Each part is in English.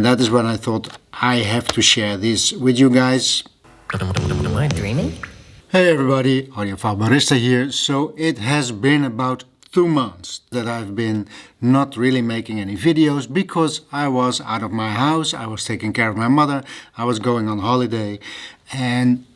And that is when I thought I have to share this with you guys. Am I dreaming? Hey everybody, Audiophile Barista here. So it has been about 2 months that I've been not really making any videos because I was out of my house, I was taking care of my mother, I was going on holiday, and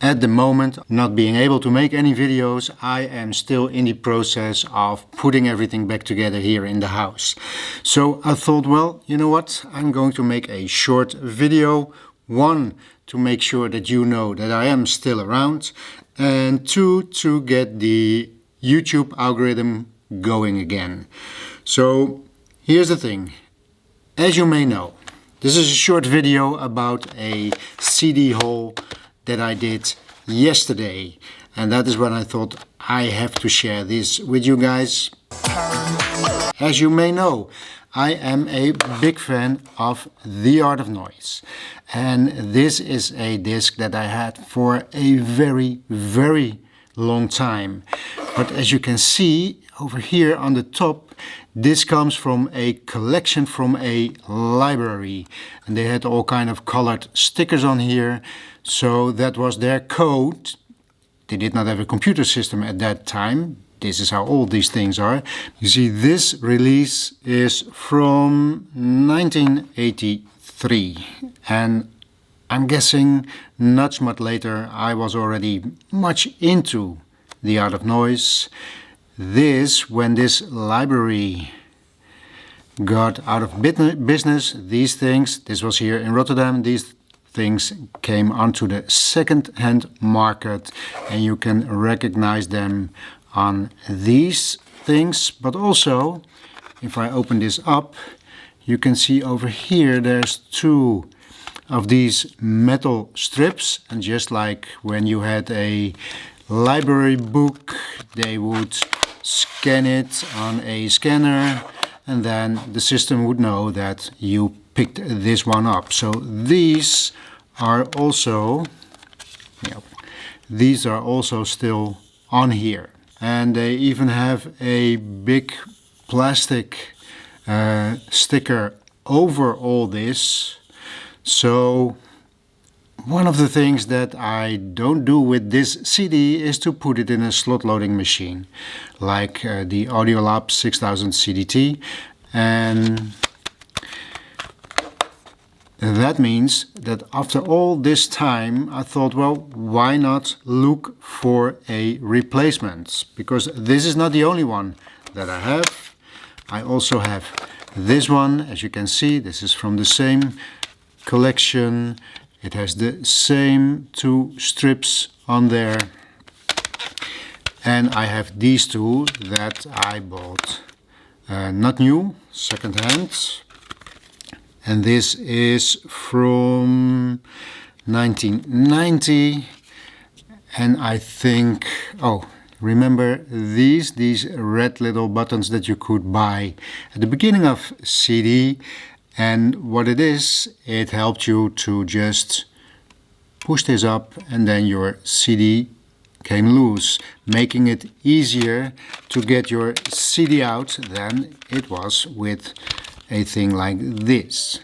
at the moment, not being able to make any videos, I am still in the process of putting everything back together here in the house. So I thought, well, you know what, I'm going to make a short video. 1, to make sure that you know that I am still around, and 2, to get the YouTube algorithm going again. So here's the thing. As you may know, this is a short video about a CD haul that I did yesterday, and that is when I thought I have to share this with you guys. As you may know, I am a big fan of The Art of Noise, and this is a disc that I had for a very long time. But as you can see over here on the top, this comes from a collection from a library, and they had all kind of colored stickers on here, so that was their code. They did not have a computer system at that time. This is how old these things are. You see, this release is from 1983, and I'm guessing not much later I was already much into The Art of Noise. When this library got out of business, these things, this was here in Rotterdam, these things came onto the second-hand market, and you can recognize them on these things. But also, if I open this up, you can see over here there's 2 of these metal strips, and just like when you had a library book, they would scan it on a scanner, and then the system would know that you picked this one up. So these are also still on here, and they even have a big plastic sticker over all this. So one of the things that I don't do with this CD is to put it in a slot loading machine like the Audiolab 6000 CDT, and that means that after all this time I thought, well, why not look for a replacement? Because this is not the only one that I have. I also have this one. As you can see, this is from the same collection. It has the same 2 strips on there. And I have these 2 that I bought, not new, second-hand. And this is from 1990. And I think, oh, remember these red little buttons that you could buy at the beginning of CD? And what it is, it helped you to just push this up and then your CD came loose, making it easier to get your CD out than it was with a thing like this.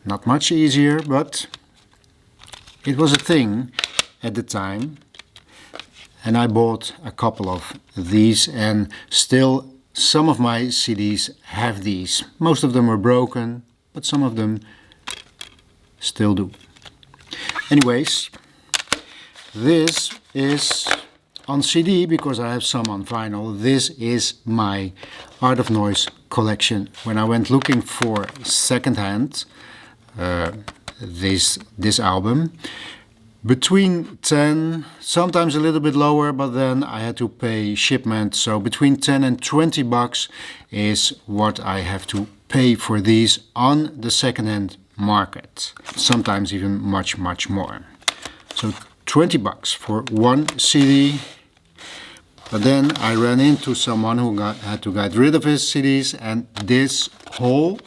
Not much easier, but it was a thing at the time. And I bought a couple of these, and still some of my CDs have these. Most of them are broken, but some of them still do. Anyways, this is on CD because I have some on vinyl. This is my Art of Noise collection. When I went looking for secondhand, this album, between 10, sometimes a little bit lower, but then I had to pay shipment, so between 10 and 20 bucks is what I have to pay for these on the secondhand market. Sometimes even much more. So 20 bucks for one CD. But then I ran into someone who had to get rid of his CDs, and this whole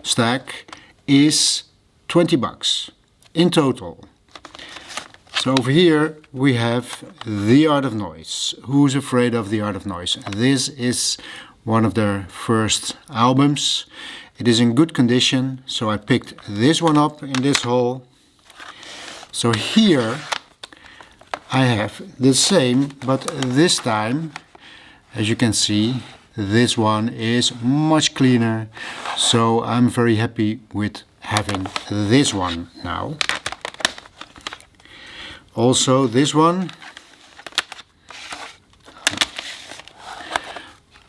stack is 20 bucks in total. So over here we have The Art of Noise. Who's afraid of The Art of Noise? This is one of their first albums, It is in good condition, so I picked this one up in this haul. So here I have the same, but this time, as you can see, this one is much cleaner. So I'm very happy with having this one now. Also this one.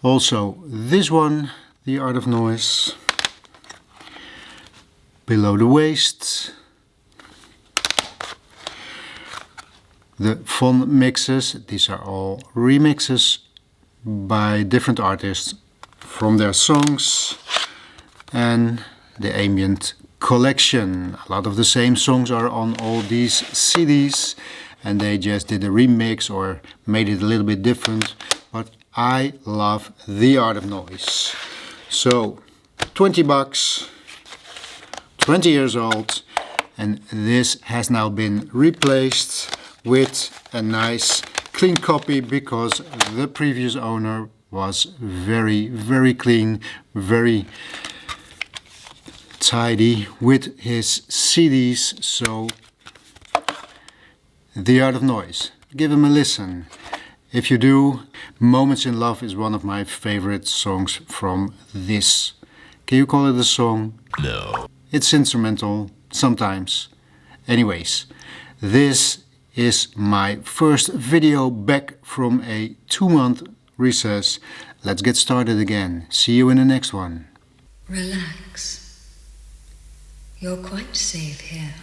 Also this one, The Art of Noise. Below the Waist. The Fun mixes, these are all remixes by different artists from their songs. And the Ambient collection. A lot of the same songs are on all these CDs and they just did a remix or made it a little bit different. But I love The Art of Noise. So 20 bucks, 20 years old, and this has now been replaced with a nice clean copy because the previous owner was very clean, very tidy with his CDs. So The Art of Noise, give him a listen. If you do, Moments in Love is one of my favorite songs from this. Can you call it a song? No. It's instrumental, sometimes. Anyways, this is my first video back from a 2-month recess. Let's get started again. See you in the next one. Relax. You're quite safe here.